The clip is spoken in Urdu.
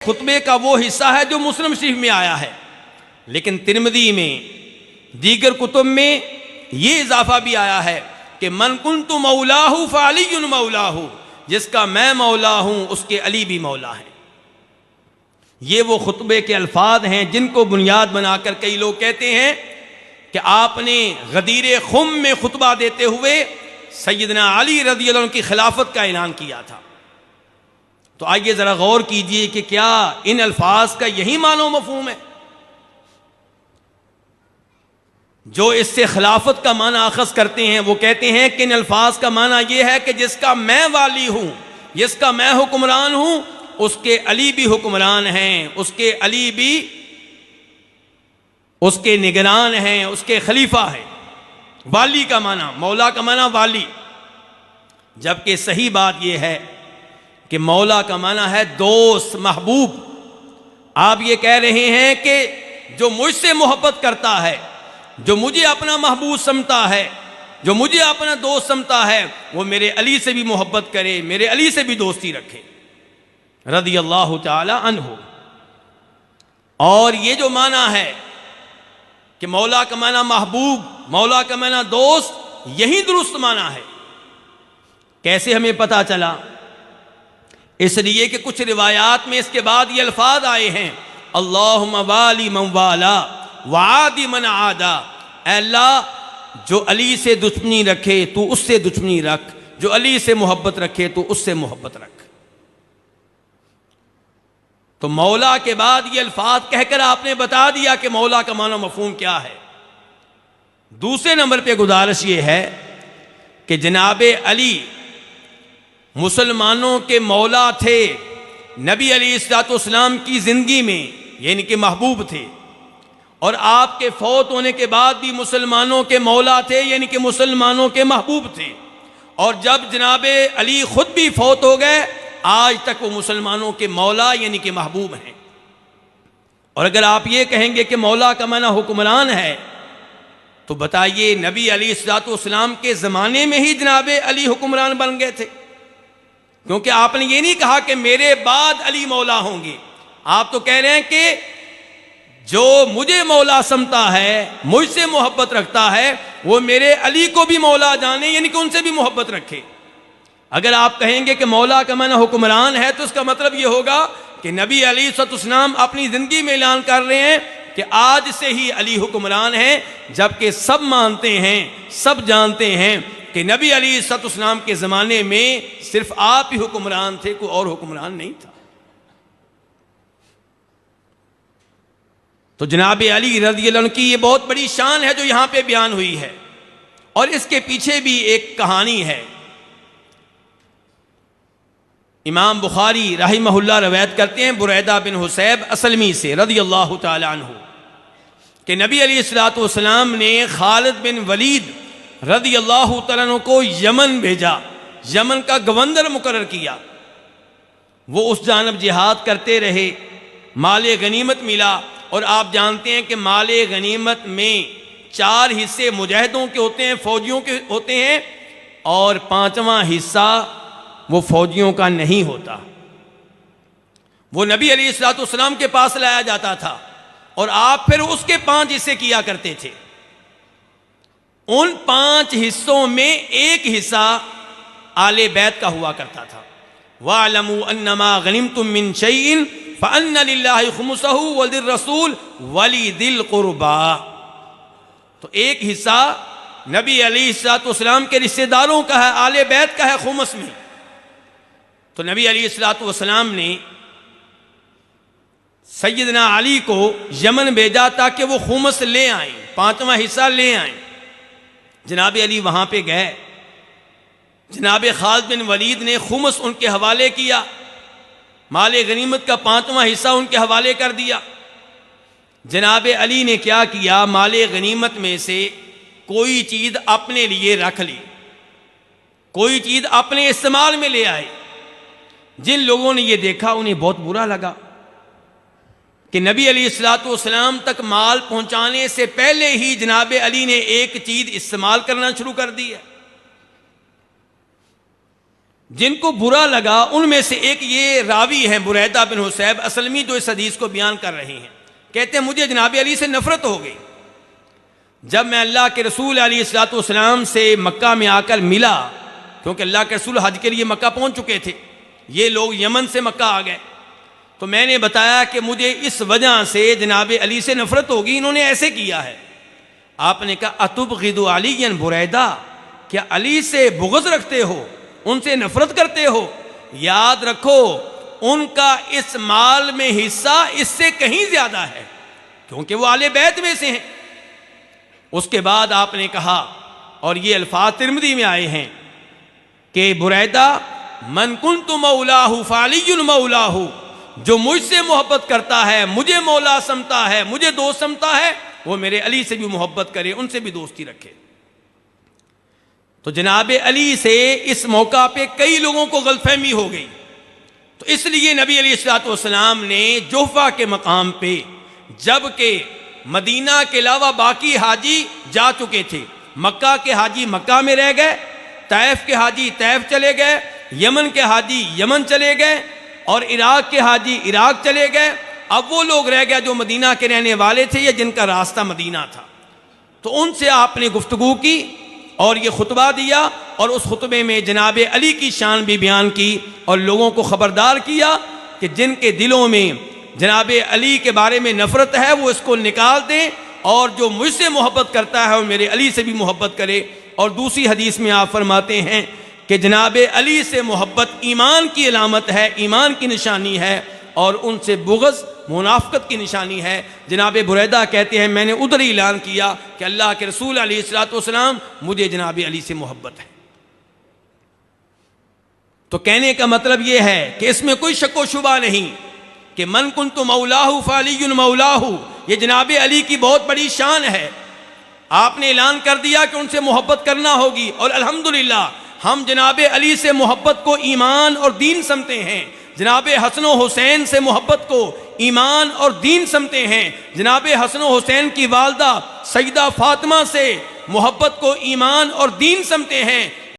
خطبے کا وہ حصہ ہے جو مسلم شریف میں آیا ہے، لیکن ترمذی میں دیگر کتب میں یہ اضافہ بھی آیا ہے کہ من کنت مولاہ فعلی مولاہ، جس کا میں مولا ہوں اس کے علی بھی مولا ہیں۔ یہ وہ خطبے کے الفاظ ہیں جن کو بنیاد بنا کر کئی لوگ کہتے ہیں کہ آپ نے غدیر خم میں خطبہ دیتے ہوئے سیدنا علی رضی اللہ عنہ کی خلافت کا اعلان کیا تھا۔ تو آئیے ذرا غور کیجئے کہ کیا ان الفاظ کا یہی معنی و مفہوم ہے؟ جو اس سے خلافت کا معنی اخذ کرتے ہیں وہ کہتے ہیں کہ ان الفاظ کا معنی یہ ہے کہ جس کا میں والی ہوں، جس کا میں حکمران ہوں، اس کے علی بھی حکمران ہیں، اس کے علی بھی اس کے نگران ہیں، اس کے خلیفہ ہیں۔ والی کا معنی، مولا کا معنی والی، جبکہ صحیح بات یہ ہے کہ مولا کا معنی ہے دوست، محبوب۔ آپ یہ کہہ رہے ہیں کہ جو مجھ سے محبت کرتا ہے، جو مجھے اپنا محبوب سمجھتا ہے، جو مجھے اپنا دوست سمجھتا ہے، وہ میرے علی سے بھی محبت کرے، میرے علی سے بھی دوستی رکھے رضی اللہ تعالی عنہ۔ اور یہ جو معنی ہے کہ مولا کا معنی محبوب، مولا کا معنی دوست، یہی درست معنی ہے۔ کیسے ہمیں پتہ چلا؟ اس لیے کہ کچھ روایات میں اس کے بعد یہ الفاظ آئے ہیں، اللہم والی من والا وعادی من عادا، اے اللہ جو علی سے دشمنی رکھے تو اس سے دشمنی رکھ، جو علی سے محبت رکھے تو اس سے محبت رکھ۔ تو مولا کے بعد یہ الفاظ کہہ کر آپ نے بتا دیا کہ مولا کا معنی مفہوم کیا ہے۔ دوسرے نمبر پہ گزارش یہ ہے کہ جناب علی مسلمانوں کے مولا تھے، نبی علیہ الصلوۃ والسلام کی زندگی میں یعنی کہ محبوب تھے، اور آپ کے فوت ہونے کے بعد بھی مسلمانوں کے مولا تھے یعنی کہ مسلمانوں کے محبوب تھے، اور جب جناب علی خود بھی فوت ہو گئے آج تک وہ مسلمانوں کے مولا یعنی کہ محبوب ہیں۔ اور اگر آپ یہ کہیں گے کہ مولا کا معنی حکمران ہے تو بتائیے نبی علیہ الصلوۃ والسلام کے زمانے میں ہی جناب علی حکمران بن گئے تھے، کیونکہ آپ نے یہ نہیں کہا کہ میرے بعد علی مولا ہوں گے، آپ تو کہہ رہے ہیں کہ جو مجھے مولا سمجھتا ہے، مجھ سے محبت رکھتا ہے، وہ میرے علی کو بھی مولا جانے یعنی کہ ان سے بھی محبت رکھے۔ اگر آپ کہیں گے کہ مولا کا معنی حکمران ہے تو اس کا مطلب یہ ہوگا کہ نبی علیہ الصلوۃ والسلام اپنی زندگی میں اعلان کر رہے ہیں کہ آج سے ہی علی حکمران ہیں، جبکہ سب مانتے ہیں، سب جانتے ہیں کہ نبی علیہ الصلوۃ والسلام کے زمانے میں صرف آپ ہی حکمران تھے، کوئی اور حکمران نہیں تھا۔ تو جناب علی رضی اللہ عنہ کی یہ بہت بڑی شان ہے جو یہاں پہ بیان ہوئی ہے، اور اس کے پیچھے بھی ایک کہانی ہے۔ امام بخاری رحمہ اللہ روایت کرتے ہیں بریدہ بن حسیب اسلمی سے رضی اللہ تعالی عنہ کہ نبی علیہ الصلوۃ والسلام نے خالد بن ولید رضی اللہ تعالیٰ عنہ کو یمن بھیجا، یمن کا گورنر مقرر کیا۔ وہ اس جانب جہاد کرتے رہے، مال غنیمت ملا، اور آپ جانتے ہیں کہ مال غنیمت میں 4 حصے مجاہدوں کے ہوتے ہیں، فوجیوں کے ہوتے ہیں، اور 5واں حصہ وہ فوجیوں کا نہیں ہوتا۔ وہ نبی علیہ الصلوۃ والسلام کے پاس لایا جاتا تھا اور آپ پھر اس کے 5 حصے کیا کرتے تھے۔ ان 5 حصوں میں ایک حصہ آل بیت کا ہوا کرتا تھا۔ وَاعْلَمُوا أَنَّمَا غَنِمْتُم مِّن شَيْءٍ فَأَنَّ لِلَّهِ خُمُسَهُ وَلِلرَّسُولِ وَلِذِي الْقُرْبَىٰ، تو ایک حصہ نبی علیہ الصلوۃ والسلام کے رشتہ داروں کا ہے، آل بیت کا ہے خمس میں۔ تو نبی علیہ الصلوۃ والسلام نے سیدنا علی کو یمن بھیجا تاکہ وہ خمس لے آئیں، 5واں حصہ لے آئیں۔ جناب علی وہاں پہ گئے، جناب خالد بن ولید نے خمس ان کے حوالے کیا، مال غنیمت کا 5واں حصہ ان کے حوالے کر دیا۔ جناب علی نے کیا کیا، مال غنیمت میں سے کوئی چیز اپنے لیے رکھ لی، کوئی چیز اپنے استعمال میں لے آئے۔ جن لوگوں نے یہ دیکھا انہیں بہت برا لگا کہ نبی علیہ الصلوۃ والسلام تک مال پہنچانے سے پہلے ہی جناب علی نے ایک چیز استعمال کرنا شروع کر دی ہے۔ جن کو برا لگا ان میں سے ایک یہ راوی ہیں بریدہ بن حصیب اسلمی جو اس حدیث کو بیان کر رہے ہیں. کہتے ہیں مجھے جناب علی سے نفرت ہو گئی جب میں اللہ کے رسول علیہ الصلوۃ والسلام سے مکہ میں آ کر ملا، کیونکہ اللہ کے رسول حج کے لیے مکہ پہنچ چکے تھے، یہ لوگ یمن سے مکہ آ گئے. تو میں نے بتایا کہ مجھے اس وجہ سے جناب علی سے نفرت ہوگی، انہوں نے ایسے کیا ہے. آپ نے کہا اتبغض علی بریدہ، کیا علی سے بغض رکھتے ہو، ان سے نفرت کرتے ہو؟ یاد رکھو ان کا اس مال میں حصہ اس سے کہیں زیادہ ہے، کیونکہ وہ آل بیت میں سے ہیں. اس کے بعد آپ نے کہا، اور یہ الفاظ ترمذی میں آئے ہیں کہ بریدہ من کنت مولاہ فعلی مولاہ، جو مجھ سے محبت کرتا ہے، مجھے مولا سمتا ہے، مجھے دوست سمتا ہے، وہ میرے علی سے بھی محبت کرے، ان سے بھی دوستی رکھے. تو جناب علی سے اس موقع پہ کئی لوگوں کو غلط فہمی ہو گئی. تو اس لیے نبی علیہ الصلوۃ والسلام نے جوفہ کے مقام پہ، جب کہ مدینہ کے علاوہ باقی حاجی جا چکے تھے، مکہ کے حاجی مکہ میں رہ گئے، طائف کے حاجی طائف چلے گئے، یمن کے حاجی یمن چلے گئے، اور عراق کے حاجی عراق چلے گئے. اب وہ لوگ رہ گئے جو مدینہ کے رہنے والے تھے یا جن کا راستہ مدینہ تھا. تو ان سے آپ نے گفتگو کی اور یہ خطبہ دیا، اور اس خطبے میں جناب علی کی شان بھی بیان کی اور لوگوں کو خبردار کیا کہ جن کے دلوں میں جناب علی کے بارے میں نفرت ہے وہ اس کو نکال دیں، اور جو مجھ سے محبت کرتا ہے وہ میرے علی سے بھی محبت کرے. اور دوسری حدیث میں آپ فرماتے ہیں کہ جناب علی سے محبت ایمان کی علامت ہے، ایمان کی نشانی ہے، اور ان سے بغض منافقت کی نشانی ہے. جناب بریدہ کہتے ہیں میں نے ادھر ہی اعلان کیا کہ اللہ کے رسول علیہ الصلوۃ والسلام مجھے جناب علی سے محبت ہے. تو کہنے کا مطلب یہ ہے کہ اس میں کوئی شک و شبہ نہیں کہ من کنت مولاہ فعلی مولاہ، یہ جناب علی کی بہت بڑی شان ہے. آپ نے اعلان کر دیا کہ ان سے محبت کرنا ہوگی، اور الحمدللہ ہم جناب علی سے محبت کو ایمان اور دین سمجھتے ہیں، جناب حسن و حسین سے محبت کو ایمان اور دین سمجھتے ہیں، جناب حسن و حسین کی والدہ سیدہ فاطمہ سے محبت کو ایمان اور دین سمجھتے ہیں.